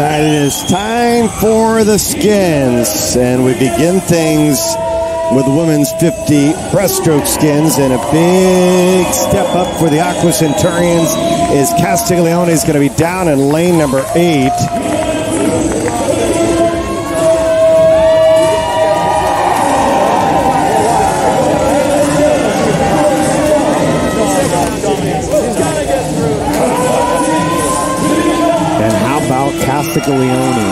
It is time for the skins, and we begin things with the women's 50 breaststroke skins, and a big step up for the Aqua Centurions is Castiglione. Is going to be down in lane number 8. Castiglione,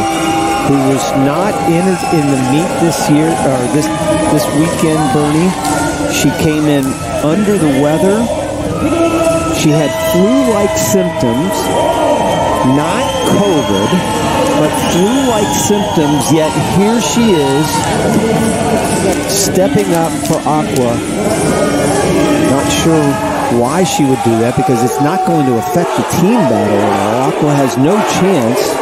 who was not entered in the meet this year, or this weekend, Bernie. She came in under the weather. She had flu-like symptoms, not COVID, but flu-like symptoms, yet here she is, stepping up for Aqua. Not sure why she would do that, because it's not going to affect the team battle at all. Aqua has no chance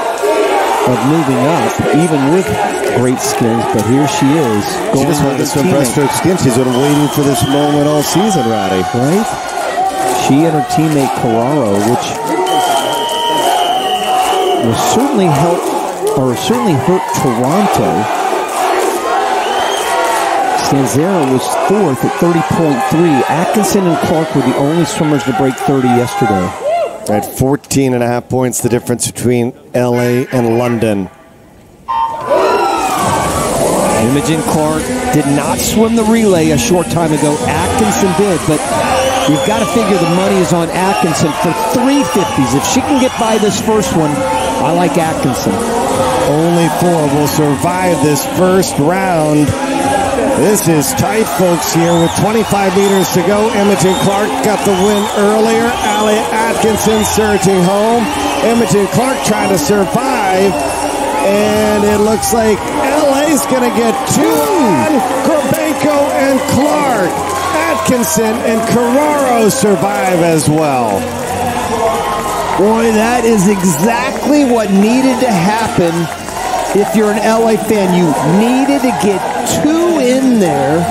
of moving up, even with great skins, but here she is. She just wanted to swim breaststroke skins. She's been waiting for this moment all season, Roddy. Right? She and her teammate Carraro, which will certainly help, or certainly hurt Toronto. Stanzaro was 4th at 30.3. Atkinson and Clark were the only swimmers to break 30 yesterday. At 14.5 points, the difference between LA and London. Imogen Clark did not swim the relay a short time ago. Atkinson did, but you've got to figure the money is on Atkinson for 350s. If she can get by this first one, I like Atkinson. Only 4 will survive this first round. This is tight, folks, here with 25 meters to go. Imogen Clark got the win earlier. Allie Atkinson surging home. Imogen Clark trying to survive. And it looks like LA's going to get 2 on. Gorbenko and Clark. Atkinson and Carraro survive as well. Boy, that is exactly what needed to happen. If you're an LA fan, you needed to get 2 in there,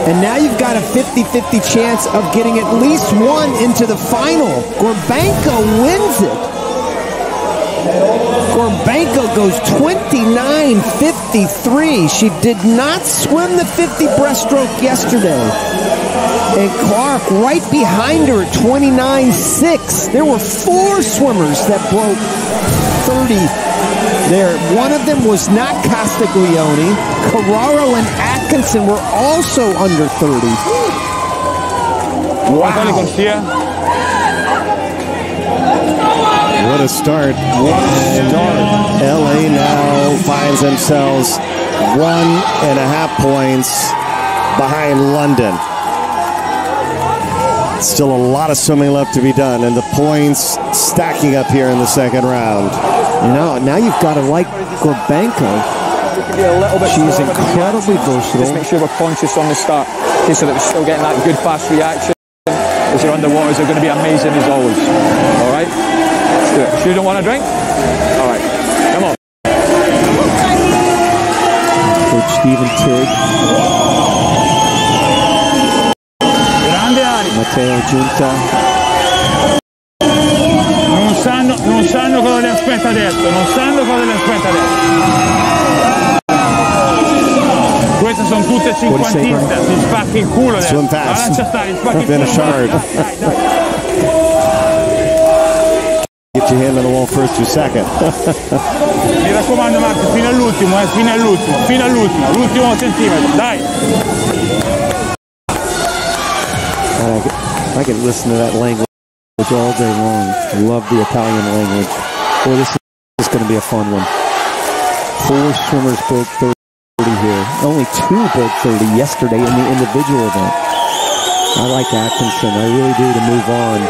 and now you've got a 50-50 chance of getting at least 1 into the final. Gorbenko wins it. Gorbenko goes 29.53. She did not swim the 50 breaststroke yesterday. And Clark right behind her at 29.6. There were 4 swimmers that broke 30 there. One of them was not Castiglione. Carraro and Atkinson were also under 30. Wow. What a start. What a start. LA now finds themselves 1.5 points behind London. Still a lot of swimming left to be done, and the points stacking up here in the second round. You know, now you've got to like Gorbenko. She's incredibly versatile. Just make sure we're conscious on the start, okay, so that we're still getting that good fast reaction. As you're underwater, they're going to be amazing as always. All right, let's do it. Sure you don't want a drink? All right, come on. Coach Stephen Tigg. Matteo Giunta. Non sanno cosa li aspetta adesso, Queste sono tutte cinquantiste, si spacchi il culo adesso. Swim fast. Lascia stare, spacchi il culo. Finish hard. Get your hand on the wall first or second. Mi raccomando, Marco, fino all'ultimo, l'ultimo centimetro, dai. I could listen to that language all day long. I love the Italian language. Boy, this is going to be a fun one. 4 swimmers broke 30 here. Only 2 broke 30 yesterday in the individual event. I like Atkinson. I really do, to move on.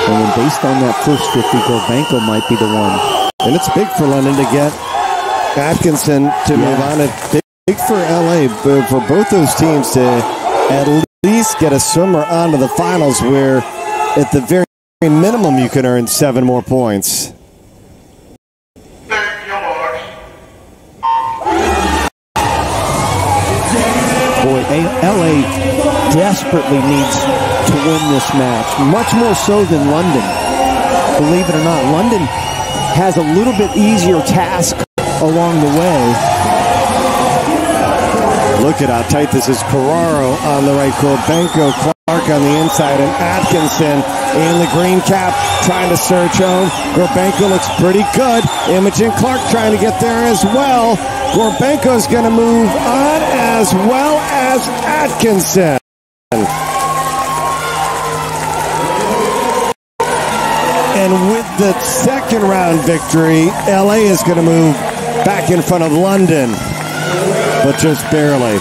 And then based on that first 50, Gorbenko might be the one. And it's big for London to get Atkinson to move on. It's big for LA, but for both those teams to at least get a swimmer onto the finals, where at the very minimum you can earn 7 more points. Boy, LA desperately needs to win this match, much more so than London. Believe it or not, London has a little bit easier task along the way. Look at how tight this is. Carraro on the right, Gorbenko, Clark on the inside, and Atkinson in the green cap trying to search home. Gorbenko looks pretty good. Imogen Clark trying to get there as well. Gorbenko's going to move on as well as Atkinson. And with the second round victory, LA is going to move back in front of London, but just barely.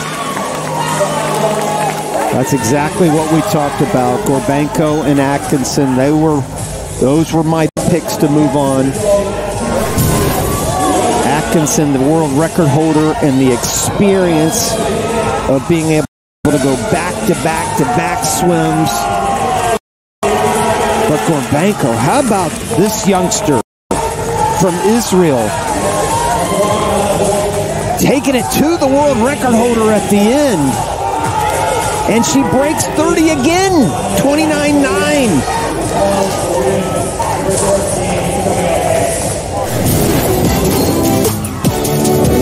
That's exactly what we talked about. Gorbenko and Atkinson, those were my picks to move on. Atkinson, the world record holder, and the experience of being able to go back-to-back-to-back swims. But Gorbenko, how about this youngster from Israel taking it to the world record holder at the end? And she breaks 30 again, 29.9.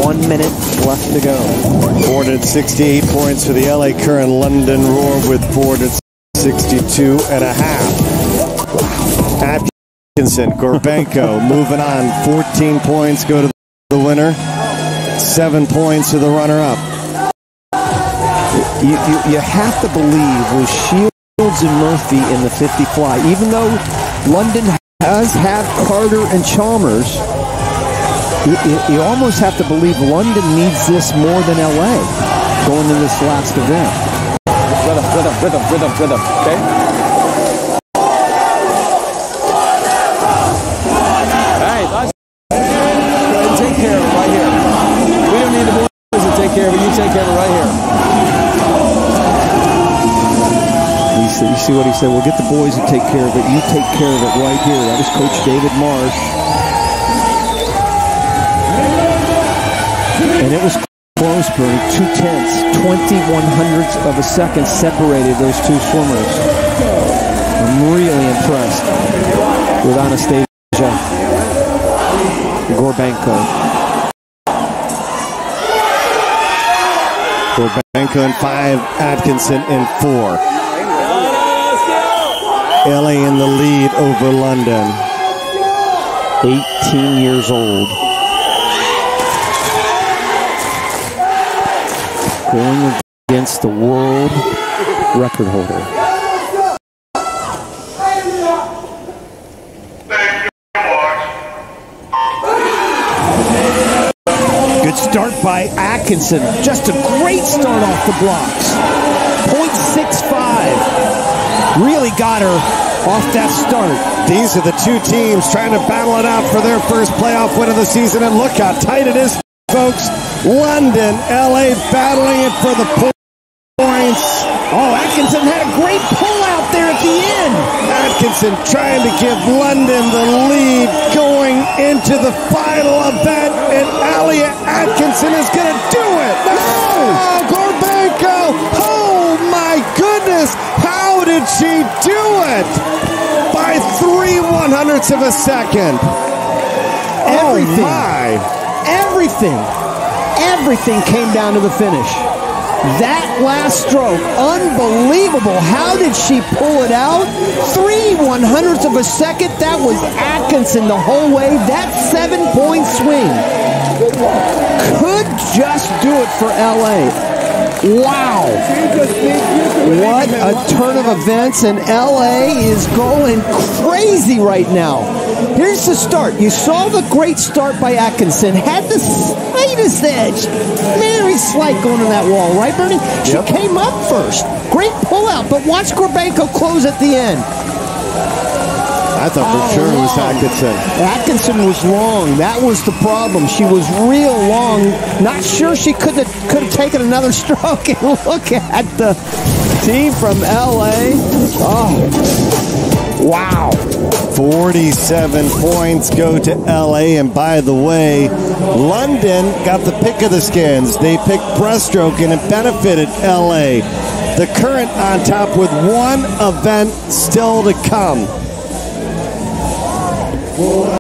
1 minute left to go. 468 points for the LA Current London Roar with 462.5. Atkinson, Gorbenko moving on. 14 points go to the winner. 7 points to the runner-up. You have to believe with Shields and Murphy in the 50 fly, even though London does have Carter and Chalmers, you almost have to believe London needs this more than LA going into this last event. Rhythm, okay? Hey, that's take care of it right here. We don't need the boys to take care of it. You take care of it right here. You see what he said? We'll get the boys to take care of it. You take care of it right here. That was Coach David Marsh. And it was close, Bernie. 2/10, 20/100ths of a second separated those two swimmers. I'm really impressed with Anastasia Gorbenko. Gorbenko in 5, Atkinson in 4. LA in the lead over London. 18 years old. Going against the world record holder. Good start by Atkinson. Just a great start off the blocks. 0.65. Really got her off that start. These are the two teams trying to battle it out for their first playoff win of the season, and look how tight it is, folks. London, LA battling it for the points. Oh, Atkinson had a great pull out there at the end. Atkinson trying to give London the lead going into the final event, and Alia Atkinson is going to do it. Oh, Gorbenko. Oh, my goodness. How did she do it? By 3/100ths of a second. Everything. Oh, my. Everything came down to the finish. That last stroke, unbelievable. How did she pull it out? 3/100ths of a second. That was Atkinson the whole way. That 7-point swing could just do it for LA. Wow. What a turn of events, and LA is going crazy right now. Here's the start. You saw the great start by Atkinson. Had the slightest edge. Very slight going to that wall, right, Bernie? She came up first. Great pullout, but watch Gorbenko close at the end. I thought for sure it was Atkinson. Atkinson was long. That was the problem. She was real long. Not sure she could have taken another stroke. And look at the team from LA. Oh, wow. 47 points go to LA, and by the way, London got the pick of the skins. They picked breaststroke, and it benefited LA. The Current on top with one event still to come.